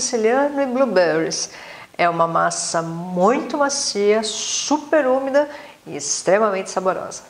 siciliano e blueberries. É uma massa muito macia, super úmida e extremamente saborosa.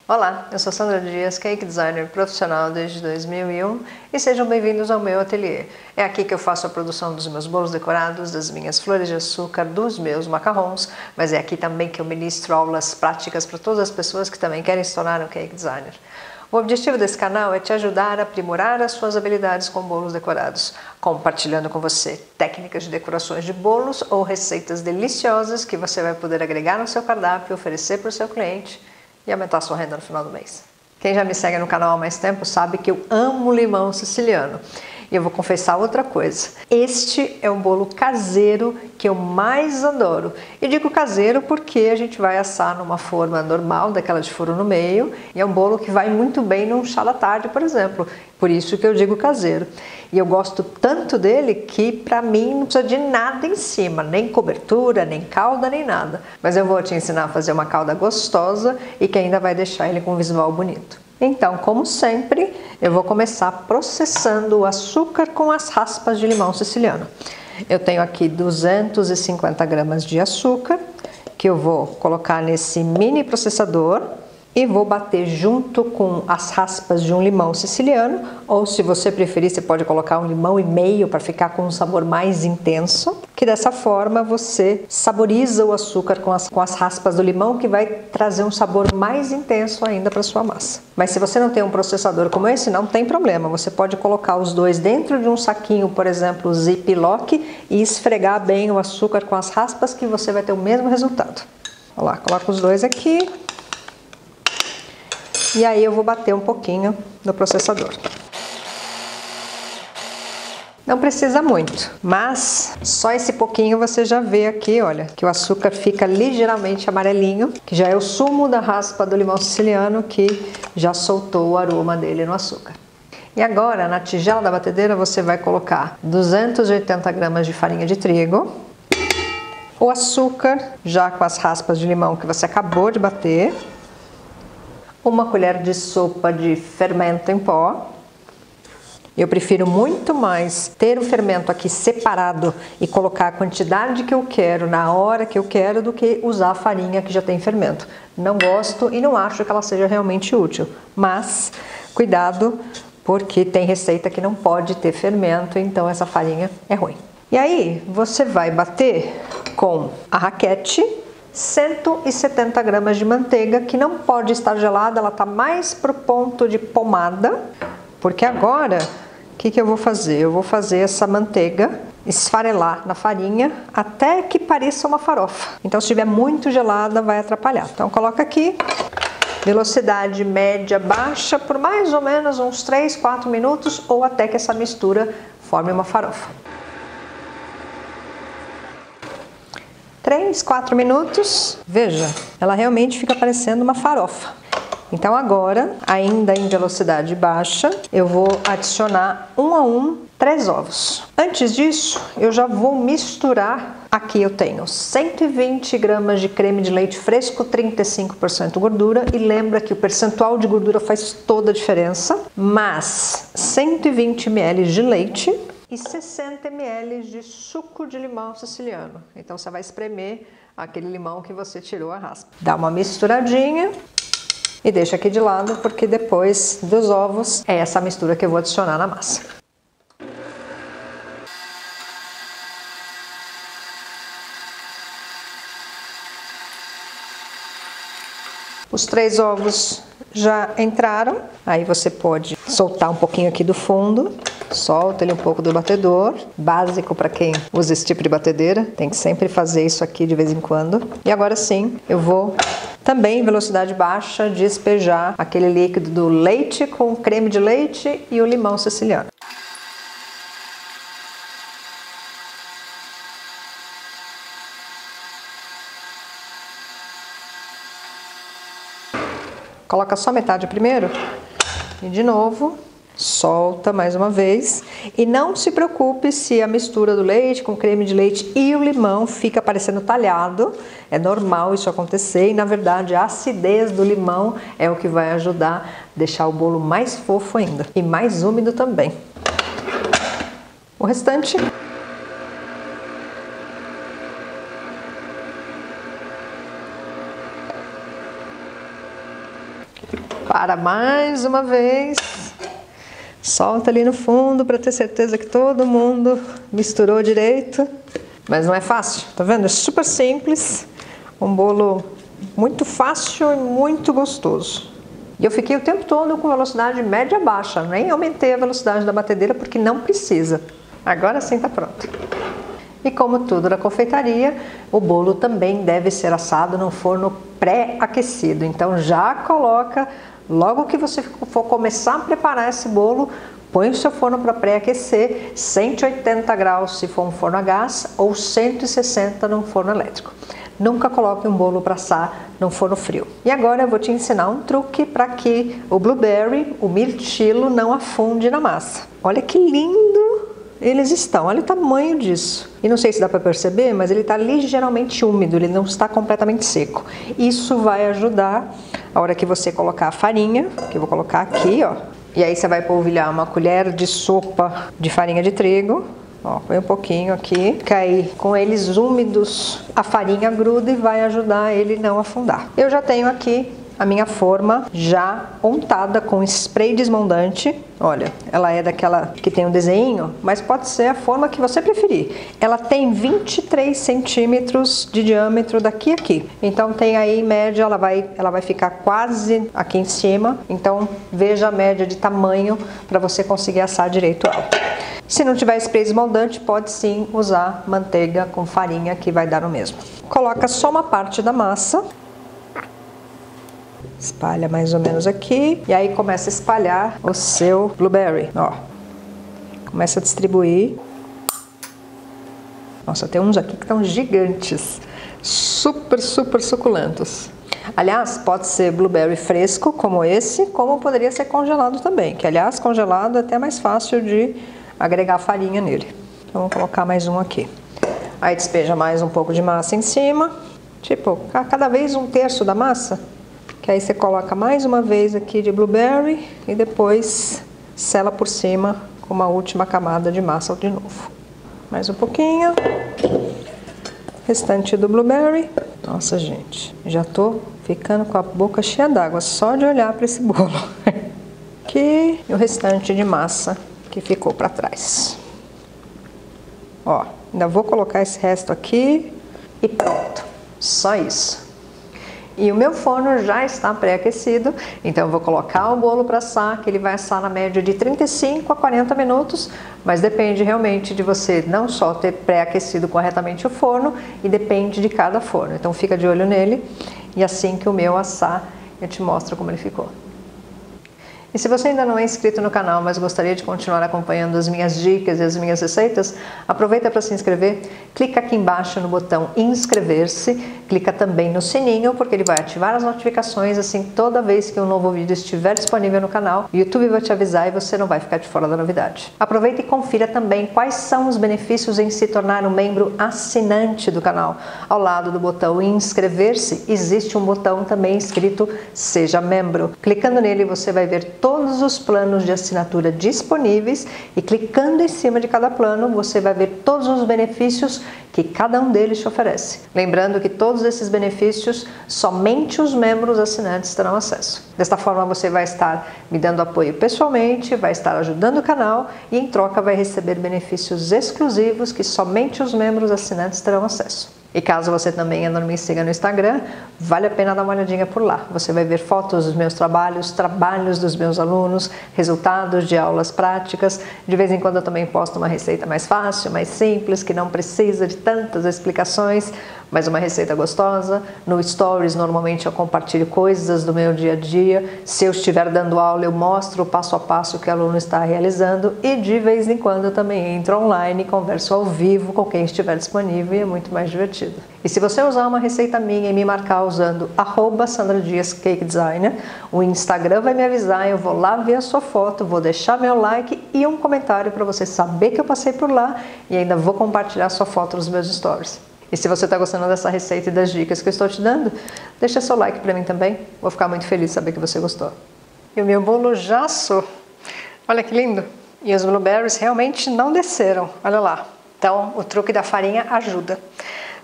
Olá, eu sou Sandra Dias, cake designer profissional desde 2001 e sejam bem-vindos ao meu ateliê. É aqui que eu faço a produção dos meus bolos decorados, das minhas flores de açúcar, dos meus macarrons, mas é aqui também que eu ministro aulas práticas para todas as pessoas que também querem se tornar um cake designer. O objetivo desse canal é te ajudar a aprimorar as suas habilidades com bolos decorados, compartilhando com você técnicas de decorações de bolos ou receitas deliciosas que você vai poder agregar no seu cardápio e oferecer para o seu cliente e aumentar a sua renda no final do mês. Quem já me segue no canal há mais tempo sabe que eu amo limão siciliano. E eu vou confessar outra coisa. Este é um bolo caseiro que eu mais adoro. E digo caseiro porque a gente vai assar numa forma normal, daquela de furo no meio. E é um bolo que vai muito bem num chá da tarde, por exemplo. Por isso que eu digo caseiro. E eu gosto tanto dele que pra mim não precisa de nada em cima. Nem cobertura, nem calda, nem nada. Mas eu vou te ensinar a fazer uma calda gostosa e que ainda vai deixar ele com um visual bonito. Então, como sempre, eu vou começar processando o açúcar com as raspas de limão siciliano. Eu tenho aqui 250 gramas de açúcar, que eu vou colocar nesse mini processador e vou bater junto com as raspas de um limão siciliano, ou se você preferir, você pode colocar um limão e meio para ficar com um sabor mais intenso, que dessa forma você saboriza o açúcar com as raspas do limão, que vai trazer um sabor mais intenso ainda para sua massa. Mas se você não tem um processador como esse, não tem problema, você pode colocar os dois dentro de um saquinho, por exemplo, Ziploc, e esfregar bem o açúcar com as raspas, que você vai ter o mesmo resultado. Olha lá, coloca os dois aqui. E aí eu vou bater um pouquinho no processador. Não precisa muito, mas só esse pouquinho você já vê aqui, olha, que o açúcar fica ligeiramente amarelinho, que já é o sumo da raspa do limão siciliano que já soltou o aroma dele no açúcar. E agora, na tigela da batedeira, você vai colocar 280 gramas de farinha de trigo, o açúcar, já com as raspas de limão que você acabou de bater, uma colher de sopa de fermento em pó. Eu prefiro muito mais ter o fermento aqui separado e colocar a quantidade que eu quero na hora que eu quero do que usar a farinha que já tem fermento. Não gosto e não acho que ela seja realmente útil, mas cuidado, porque tem receita que não pode ter fermento, então essa farinha é ruim. E aí você vai bater com a raquete 170 gramas de manteiga, que não pode estar gelada, ela está mais pro ponto de pomada, porque agora o que eu vou fazer? Eu vou fazer essa manteiga esfarelar na farinha até que pareça uma farofa. Então, se estiver muito gelada, vai atrapalhar. Então, coloca aqui, velocidade média baixa, por mais ou menos uns 3, 4 minutos, ou até que essa mistura forme uma farofa. 3, 4 minutos, veja, ela realmente fica parecendo uma farofa. Então agora, ainda em velocidade baixa, eu vou adicionar 1 a 1 3 ovos. Antes disso, eu já vou misturar. Aqui eu tenho 120 gramas de creme de leite fresco, 35% gordura, e lembra que o percentual de gordura faz toda a diferença, mas 120 ml de leite e 60 ml de suco de limão siciliano. Então você vai espremer aquele limão que você tirou a raspa. Dá uma misturadinha e deixa aqui de lado, porque depois dos ovos é essa mistura que eu vou adicionar na massa. Os 3 ovos já entraram, aí você pode soltar um pouquinho aqui do fundo, solta ele um pouco do batedor, básico para quem usa esse tipo de batedeira, tem que sempre fazer isso aqui de vez em quando. E agora sim, eu vou também em velocidade baixa despejar aquele líquido do leite com o creme de leite e o limão siciliano. Coloca só metade primeiro e de novo Solta mais uma vez e não se preocupe se a mistura do leite com creme de leite e o limão fica parecendo talhado. É normal isso acontecer e na verdade a acidez do limão é o que vai ajudar a deixar o bolo mais fofo ainda e mais úmido também. O restante para mais uma vez. Solta ali no fundo para ter certeza que todo mundo misturou direito. Mas não é fácil, tá vendo? É super simples. Um bolo muito fácil e muito gostoso. E eu fiquei o tempo todo com velocidade média baixa. Nem aumentei a velocidade da batedeira porque não precisa. Agora sim tá pronto. E como tudo na confeitaria, o bolo também deve ser assado no forno pré-aquecido. Então já coloca... Logo que você for começar a preparar esse bolo, põe o seu forno para pré-aquecer, 180 graus se for um forno a gás ou 160 num forno elétrico. Nunca coloque um bolo para assar num forno frio. E agora eu vou te ensinar um truque para que o blueberry, o mirtilo, não afunde na massa. Olha que lindo eles estão, olha o tamanho disso. E não sei se dá para perceber, mas ele está ligeiramente úmido, ele não está completamente seco. Isso vai ajudar a hora que você colocar a farinha, que eu vou colocar aqui, ó. E aí você vai polvilhar uma colher de sopa de farinha de trigo. Ó, põe um pouquinho aqui, cair com eles úmidos, a farinha gruda e vai ajudar ele não afundar. Eu já tenho aqui a minha forma já untada com spray desmoldante. Olha, ela é daquela que tem um desenho, mas pode ser a forma que você preferir. Ela tem 23 centímetros de diâmetro daqui a aqui. Então tem aí em média, ela vai ficar quase aqui em cima. Então veja a média de tamanho para você conseguir assar direito ela. Se não tiver spray desmoldante, pode sim usar manteiga com farinha que vai dar no mesmo. Coloca só uma parte da massa. Espalha mais ou menos aqui e aí começa a espalhar o seu blueberry, ó. Começa a distribuir. Nossa, tem uns aqui que estão gigantes, super suculentos. Aliás, pode ser blueberry fresco como esse, como poderia ser congelado também, que aliás congelado é até mais fácil de agregar farinha nele. Então vou colocar mais um aqui. Aí despeja mais um pouco de massa em cima, tipo, cada vez 1/3 da massa. Que aí você coloca mais uma vez aqui de blueberry e depois sela por cima com uma última camada de massa de novo. Mais um pouquinho. Restante do blueberry. Nossa, gente, já tô ficando com a boca cheia d'água só de olhar para esse bolo. Aqui e o restante de massa que ficou para trás. Ó, ainda vou colocar esse resto aqui e pronto. Só isso. E o meu forno já está pré-aquecido, então eu vou colocar o bolo para assar, que ele vai assar na média de 35 a 40 minutos, mas depende realmente de você não só ter pré-aquecido corretamente o forno, e depende de cada forno. Então fica de olho nele, e assim que o meu assar, eu te mostro como ele ficou. E se você ainda não é inscrito no canal, mas gostaria de continuar acompanhando as minhas dicas e as minhas receitas, aproveita para se inscrever, clica aqui embaixo no botão inscrever-se, clica também no sininho, porque ele vai ativar as notificações, assim toda vez que um novo vídeo estiver disponível no canal, o YouTube vai te avisar e você não vai ficar de fora da novidade. Aproveita e confira também quais são os benefícios em se tornar um membro assinante do canal. Ao lado do botão inscrever-se, existe um botão também escrito Seja Membro. Clicando nele você vai ver todos os planos de assinatura disponíveis e clicando em cima de cada plano você vai ver todos os benefícios que cada um deles te oferece. Lembrando que todos esses benefícios somente os membros assinantes terão acesso. Desta forma você vai estar me dando apoio pessoalmente, vai estar ajudando o canal e em troca vai receber benefícios exclusivos que somente os membros assinantes terão acesso. E caso você também ainda não me siga no Instagram, vale a pena dar uma olhadinha por lá. Você vai ver fotos dos meus trabalhos, trabalhos dos meus alunos, resultados de aulas práticas. De vez em quando eu também posto uma receita mais fácil, mais simples, que não precisa de tantas explicações. mais uma receita gostosa. No Stories, normalmente eu compartilho coisas do meu dia a dia. Se eu estiver dando aula, eu mostro o passo a passo que o aluno está realizando. E de vez em quando eu também entro online e converso ao vivo com quem estiver disponível, e é muito mais divertido. E se você usar uma receita minha e me marcar usando @SandraDiasCakeDesigner, o Instagram vai me avisar, eu vou lá ver a sua foto, vou deixar meu like e um comentário para você saber que eu passei por lá, e ainda vou compartilhar sua foto nos meus stories. E se você está gostando dessa receita e das dicas que eu estou te dando, deixa seu like para mim também, vou ficar muito feliz de saber que você gostou. E o meu bolo já assou, olha que lindo! E os blueberries realmente não desceram, olha lá. Então o truque da farinha ajuda.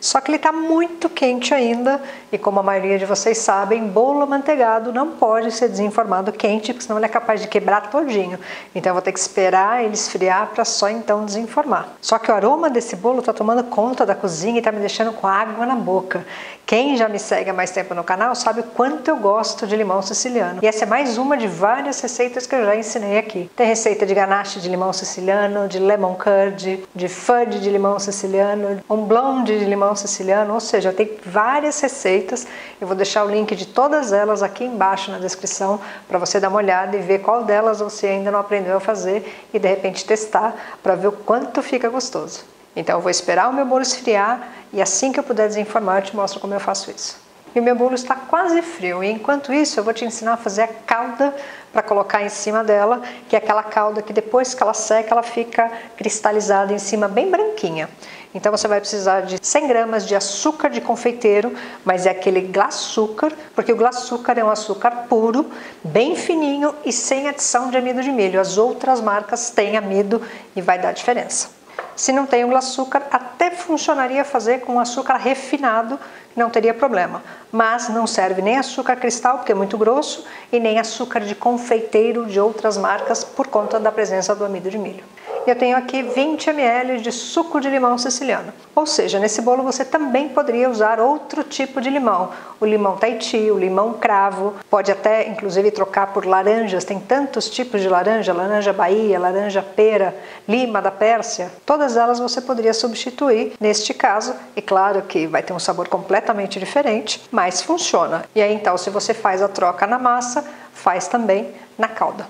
Só que ele está muito quente ainda, e como a maioria de vocês sabem, bolo amanteigado não pode ser desenformado quente, porque senão ele é capaz de quebrar todinho. Então eu vou ter que esperar ele esfriar para só então desenformar. Só que o aroma desse bolo está tomando conta da cozinha e está me deixando com água na boca. Quem já me segue há mais tempo no canal sabe o quanto eu gosto de limão siciliano. E essa é mais uma de várias receitas que eu já ensinei aqui. Tem receita de ganache de limão siciliano, de lemon curd, de fudge de limão siciliano, um blonde de limão siciliano, ou seja, tem várias receitas. Eu vou deixar o link de todas elas aqui embaixo na descrição para você dar uma olhada e ver qual delas você ainda não aprendeu a fazer e de repente testar para ver o quanto fica gostoso. Então eu vou esperar o meu bolo esfriar e assim que eu puder desenformar eu te mostro como eu faço isso. E o meu bolo está quase frio, e enquanto isso eu vou te ensinar a fazer a calda para colocar em cima dela, que é aquela calda que depois que ela seca ela fica cristalizada em cima, bem branquinha. Então você vai precisar de 100 gramas de açúcar de confeiteiro, mas é aquele glassucar, porque o glassucar é um açúcar puro, bem fininho e sem adição de amido de milho. As outras marcas têm amido e vai dar diferença. Se não tem o glassucar, até funcionaria fazer com açúcar refinado, não teria problema. Mas não serve nem açúcar cristal, porque é muito grosso, e nem açúcar de confeiteiro de outras marcas, por conta da presença do amido de milho. Eu tenho aqui 20 ml de suco de limão siciliano. Ou seja, nesse bolo você também poderia usar outro tipo de limão. O limão Tahiti, o limão cravo, pode até inclusive trocar por laranjas, tem tantos tipos de laranja, laranja Bahia, laranja pera, lima da Pérsia. Todas elas você poderia substituir neste caso, e claro que vai ter um sabor completamente diferente, mas funciona. E aí então, se você faz a troca na massa, faz também na calda.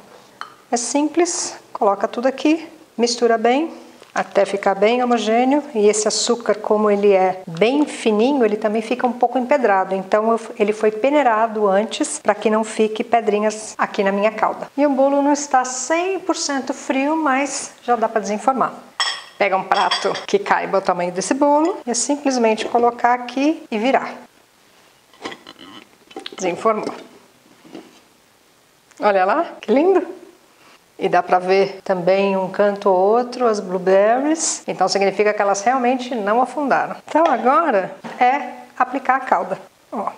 É simples, coloca tudo aqui, mistura bem até ficar bem homogêneo, e esse açúcar, como ele é bem fininho, ele também fica um pouco empedrado, então ele foi peneirado antes para que não fique pedrinhas aqui na minha calda. E o bolo não está 100% frio, mas já dá para desenformar. Pega um prato que caiba o tamanho desse bolo e é simplesmente colocar aqui e virar. Desenformou. Olha lá, que lindo! E dá para ver também um canto ou outro as blueberries, então significa que elas realmente não afundaram. Então agora é aplicar a calda. Ó.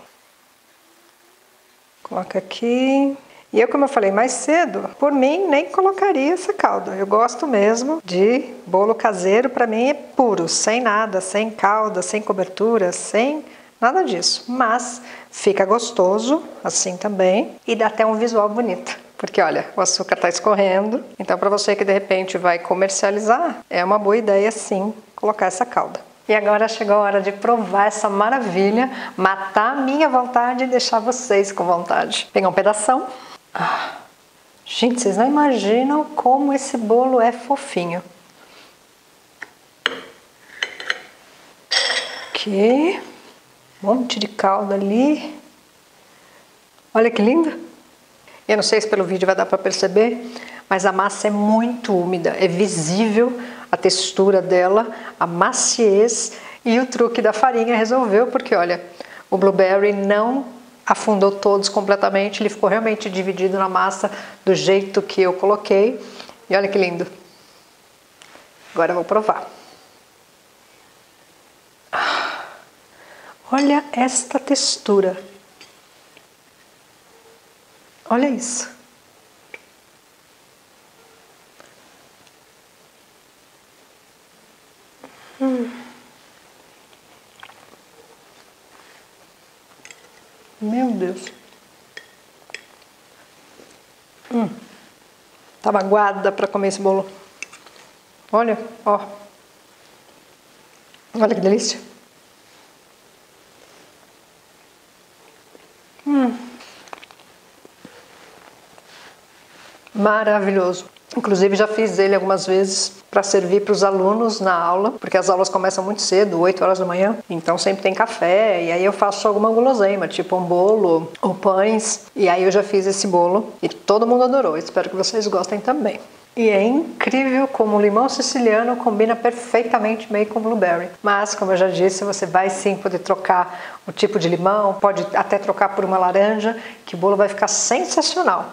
Coloca aqui. E eu, como eu falei mais cedo, por mim nem colocaria essa calda. Eu gosto mesmo de bolo caseiro, para mim é puro, sem nada, sem calda, sem cobertura, sem nada disso. Mas fica gostoso assim também e dá até um visual bonito. Porque olha, o açúcar está escorrendo, então para você que de repente vai comercializar, é uma boa ideia sim colocar essa calda. E agora chegou a hora de provar essa maravilha, matar a minha vontade e deixar vocês com vontade. Pegar um pedação. Gente, vocês não imaginam como esse bolo é fofinho. Aqui, um monte de calda ali. Olha que lindo! Eu não sei se pelo vídeo vai dar para perceber, mas a massa é muito úmida, é visível a textura dela, a maciez, e o truque da farinha resolveu, porque olha, o blueberry não afundou todos completamente, ele ficou realmente dividido na massa do jeito que eu coloquei, e olha que lindo. Agora eu vou provar. Olha esta textura. Olha isso. Meu Deus. Tava aguada para comer esse bolo. Olha, ó. Olha que delícia. maravilhoso. Inclusive já fiz ele algumas vezes para servir para os alunos na aula, porque as aulas começam muito cedo, 8 horas da manhã, então sempre tem café, e aí eu faço alguma guloseima, tipo um bolo ou pães, e aí eu já fiz esse bolo e todo mundo adorou, espero que vocês gostem também. E é incrível como o limão siciliano combina perfeitamente meio com blueberry. Mas, como eu já disse, você vai sim poder trocar o tipo de limão, pode até trocar por uma laranja, que o bolo vai ficar sensacional.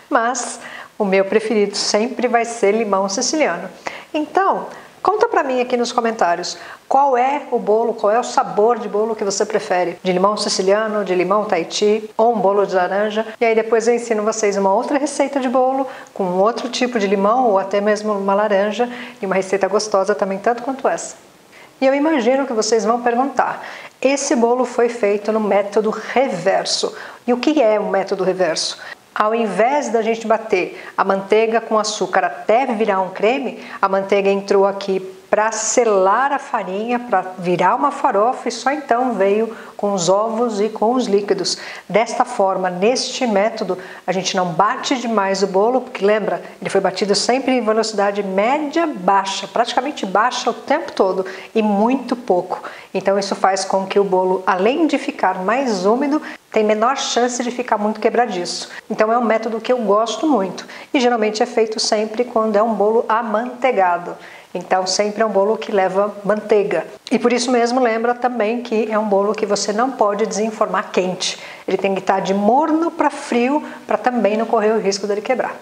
Mas o meu preferido sempre vai ser limão siciliano. Então, conta pra mim aqui nos comentários qual é o bolo, qual é o sabor de bolo que você prefere. De limão siciliano, de limão Tahiti ou um bolo de laranja. E aí depois eu ensino vocês uma outra receita de bolo com outro tipo de limão ou até mesmo uma laranja. E uma receita gostosa também, tanto quanto essa. E eu imagino que vocês vão perguntar, esse bolo foi feito no método reverso. E o que é o método reverso? Ao invés da gente bater a manteiga com açúcar até virar um creme, a manteiga entrou aqui para selar a farinha, para virar uma farofa e só então veio com os ovos e com os líquidos. Desta forma, neste método, a gente não bate demais o bolo, porque lembra, ele foi batido sempre em velocidade média baixa, praticamente baixa o tempo todo e muito pouco. Então isso faz com que o bolo, além de ficar mais úmido, tem menor chance de ficar muito quebradiço. Então é um método que eu gosto muito e geralmente é feito sempre quando é um bolo amanteigado. Então sempre é um bolo que leva manteiga. E por isso mesmo lembra também que é um bolo que você não pode desenformar quente. Ele tem que estar de morno para frio para também não correr o risco dele quebrar.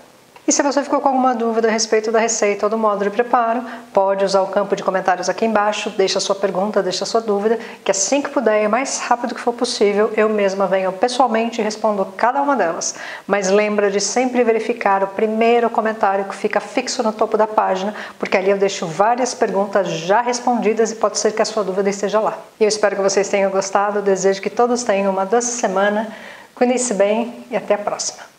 E se você ficou com alguma dúvida a respeito da receita ou do modo de preparo, pode usar o campo de comentários aqui embaixo, deixa a sua pergunta, deixa a sua dúvida, que assim que puder e mais rápido que for possível, eu mesma venho pessoalmente e respondo cada uma delas. Mas lembra de sempre verificar o primeiro comentário que fica fixo no topo da página, porque ali eu deixo várias perguntas já respondidas e pode ser que a sua dúvida esteja lá. E eu espero que vocês tenham gostado, desejo que todos tenham uma doce semana, cuidem-se bem e até a próxima.